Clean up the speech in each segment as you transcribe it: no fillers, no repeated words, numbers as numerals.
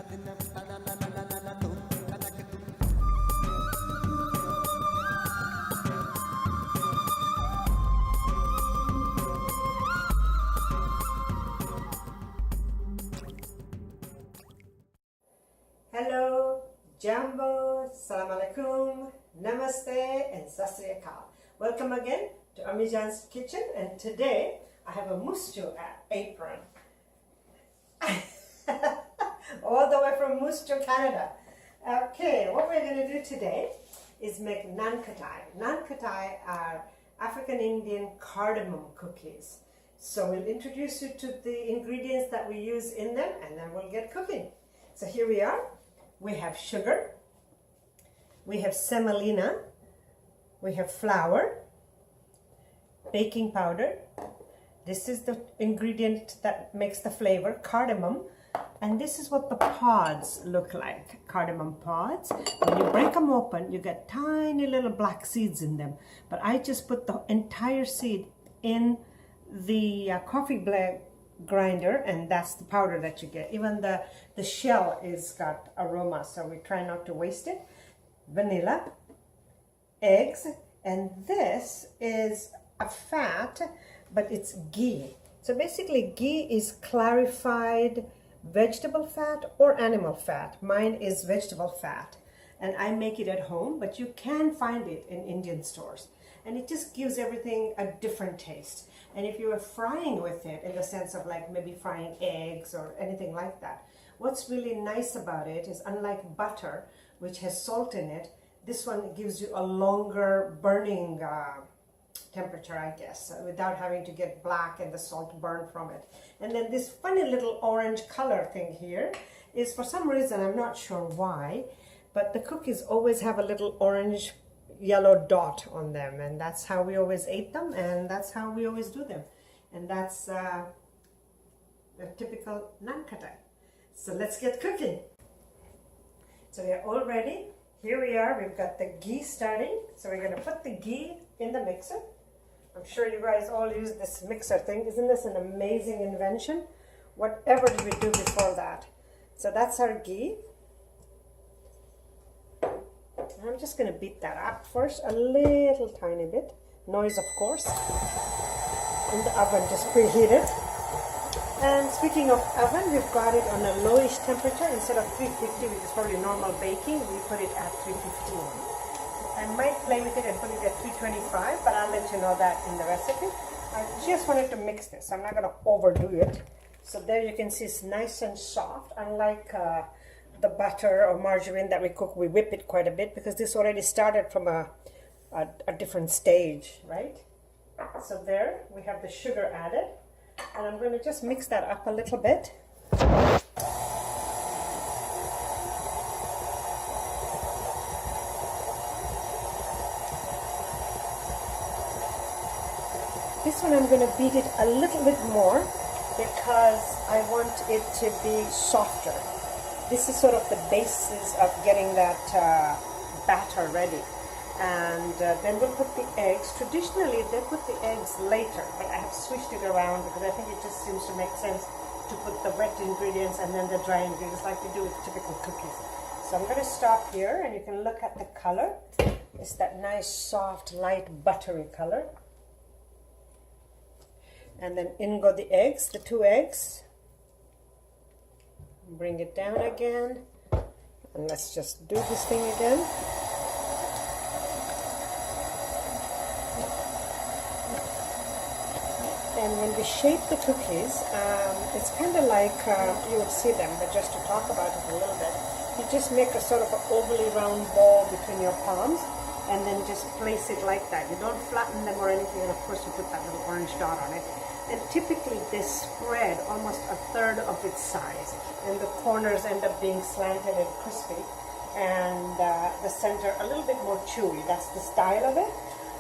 Hello, Jambo, Salam Alaikum, Namaste and Sat Sri Akal. Welcome again to Ammijaan's kitchen, and today I have a mustu apron. All the way from Musto, Canada. Okay, what we're going to do today is make Nankhatai. Nankhatai are African Indian cardamom cookies. So we'll introduce you to the ingredients that we use in them, and then we'll get cooking. So here we are. We have sugar, we have semolina, we have flour, baking powder. This is the ingredient that makes the flavor, cardamom. And this is what the pods look like, cardamom pods. When you break them open, you get tiny little black seeds in them. But I just put the entire seed in the coffee grinder, and that's the powder that you get. Even the shell is got aroma, so we try not to waste it. Vanilla, eggs, and this is a fat, but it's ghee. So basically ghee is clarified vegetable fat or animal fat. Mine is vegetable fat, and I make it at home, but you can find it in Indian stores, and it just gives everything a different taste. And if you are frying with it, in the sense of like maybe frying eggs or anything like that, what's really nice about it is, unlike butter, which has salt in it, this one gives you a longer burning temperature, I guess, without having to get black and the salt burn from it. And then this funny little orange color thing here is, for some reason, I'm not sure why, but the cookies always have a little orange yellow dot on them, and that's how we always ate them, and that's how we always do them, and that's the typical Nankhatai. So let's get cooking. So we are all ready. Here we are. We've got the ghee starting, so we're going to put the ghee in the mixer. I'm sure you guys all use this mixer thing. Isn't this an amazing invention? Whatever did we do before that? So that's our ghee. I'm just going to beat that up first, a little tiny bit. Noise, of course. In the oven, just preheated. And speaking of oven, we've got it on a lowish temperature. Instead of 350, which is probably normal baking, we put it at 315. I might play with it and put it at 325, but I'll let you know that in the recipe. I just wanted to mix this. I'm not going to overdo it. So there you can see it's nice and soft, unlike the butter or margarine that we cook. We whip it quite a bit because this already started from a different stage, right? So there we have the sugar added, and I'm going to just mix that up a little bit. This one I'm going to beat it a little bit more because I want it to be softer. This is sort of the basis of getting that batter ready. And then we'll put the eggs. Traditionally, they put the eggs later, but I have switched it around because I think it just seems to make sense to put the wet ingredients and then the dry ingredients like we do with typical cookies. So I'm going to stop here, and you can look at the color. It's that nice, soft, light, buttery color. And then in go the eggs, the 2 eggs. Bring it down again, and let's just do this thing again. And when we shape the cookies, it's kind of like you would see them, but just to talk about it a little bit, you just make a sort of an ovally round ball between your palms, and then just place it like that. You don't flatten them or anything, and of course you put that little orange dot on it. And typically they spread almost a third of its size, and the corners end up being slanted and crispy, and the center a little bit more chewy. That's the style of it.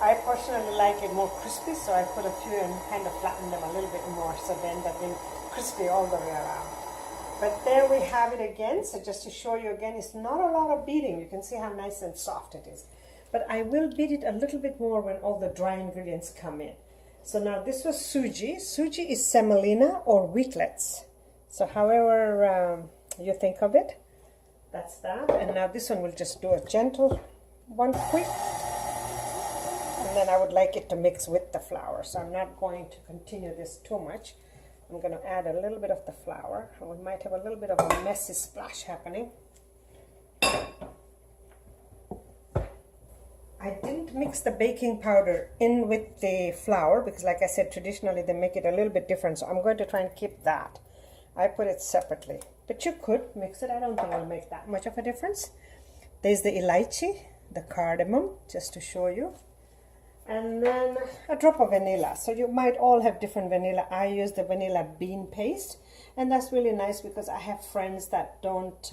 I personally like it more crispy, so I put a few and kind of flatten them a little bit more, so they end up being crispy all the way around. But there we have it again. So just to show you again, it's not a lot of beating. You can see how nice and soft it is. But I will beat it a little bit more when all the dry ingredients come in. So now this was Sooji. Sooji is semolina or Wheatlets. So however you think of it. That's that. And now this one will just do a gentle one quick. And then I would like it to mix with the flour. So I'm not going to continue this too much. I'm going to add a little bit of the flour. We might have a little bit of a messy splash happening. I didn't mix the baking powder in with the flour because, like I said, traditionally they make it a little bit different. So I'm going to try and keep that. I put it separately. But you could mix it. I don't think it'll make that much of a difference. There's the Elaichi, the cardamom, just to show you. And then a drop of vanilla. So you might all have different vanilla. I use the vanilla bean paste. And that's really nice because I have friends that don't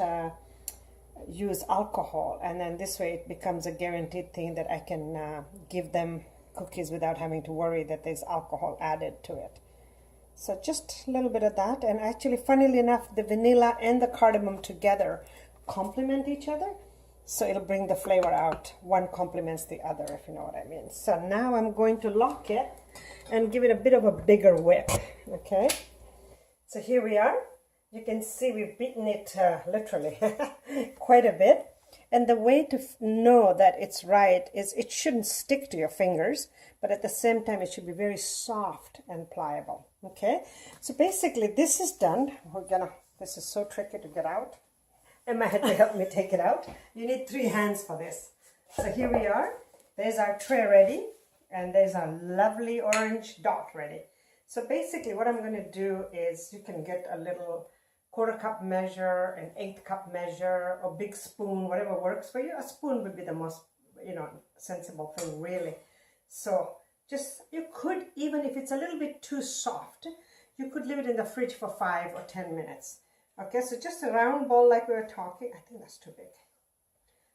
use alcohol, and then this way it becomes a guaranteed thing that I can give them cookies without having to worry that there's alcohol added to it. So just a little bit of that, and actually funnily enough the vanilla and the cardamom together complement each other, so it'll bring the flavor out. One complements the other, if you know what I mean. So now I'm going to lock it and give it a bit of a bigger whip. Okay, so here we are. You can see we've beaten it literally quite a bit. And the way to know that it's right is it shouldn't stick to your fingers, but at the same time it should be very soft and pliable. Okay, so basically this is done. This is so tricky to get out. Emma had to help me take it out. You need 3 hands for this. So here we are. There's our tray ready, and there's our lovely orange dot ready. So basically what I'm going to do is, you can get a little 1/4 cup measure, an 1/8 cup measure, or big spoon, whatever works for you. A spoon would be the most, sensible thing, really. So just, you could, even if it's a little bit too soft, you could leave it in the fridge for 5 or 10 minutes. Okay, so just a round ball like we were talking. I think that's too big.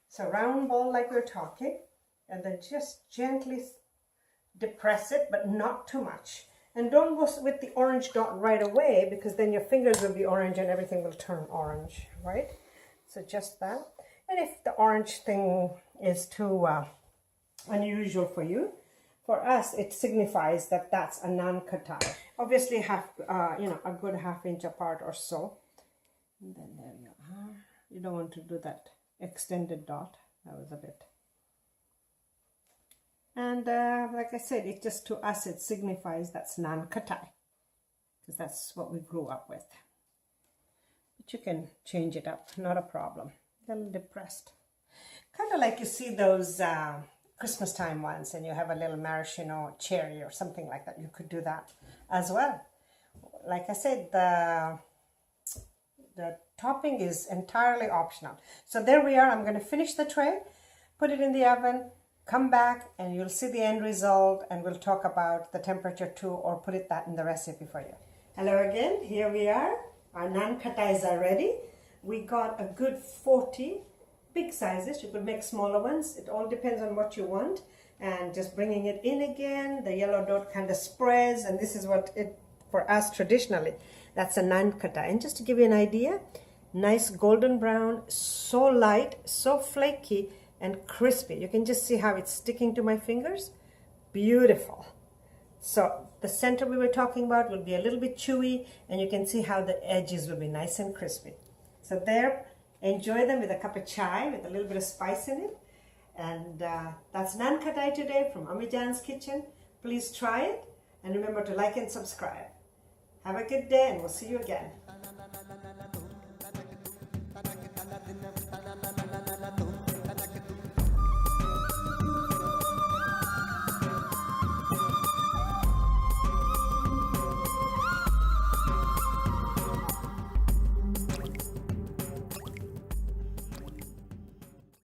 So round ball like we were talking, and then just gently depress it, but not too much. And don't go with the orange dot right away, because then your fingers will be orange and everything will turn orange, right? So just that. And if the orange thing is too unusual for you, for us it signifies that that's a Nankhatai. Obviously a good 1/2 inch apart or so. And then there you are. You don't want to do that extended dot. That was a bit. And like I said, it just, to us, it signifies that's Nankhatai, because that's what we grew up with. But you can change it up, not a problem. A little depressed. Kind of like you see those Christmas time ones, and you have a little maraschino cherry or something like that. You could do that as well. Like I said, the topping is entirely optional. So there we are. I'm going to finish the tray, put it in the oven, come back, and you'll see the end result, and we'll talk about the temperature too, or put that in the recipe for you. Hello again, here we are. Our Nankhatais are ready. We got a good 40 big sizes. You could make smaller ones. It all depends on what you want. And just bringing it in again, the yellow dot kind of spreads, and this is what it, for us traditionally, that's a Nankhatai. And just to give you an idea, nice golden brown, so light, so flaky, and crispy. You can just see how it's sticking to my fingers. Beautiful. So the center we were talking about will be a little bit chewy, and you can see how the edges will be nice and crispy. So there, enjoy them with a cup of chai with a little bit of spice in it. And that's Nankhatai today from Ammijaan's kitchen. Please try it, and remember to like and subscribe. Have a good day, and we'll see you again.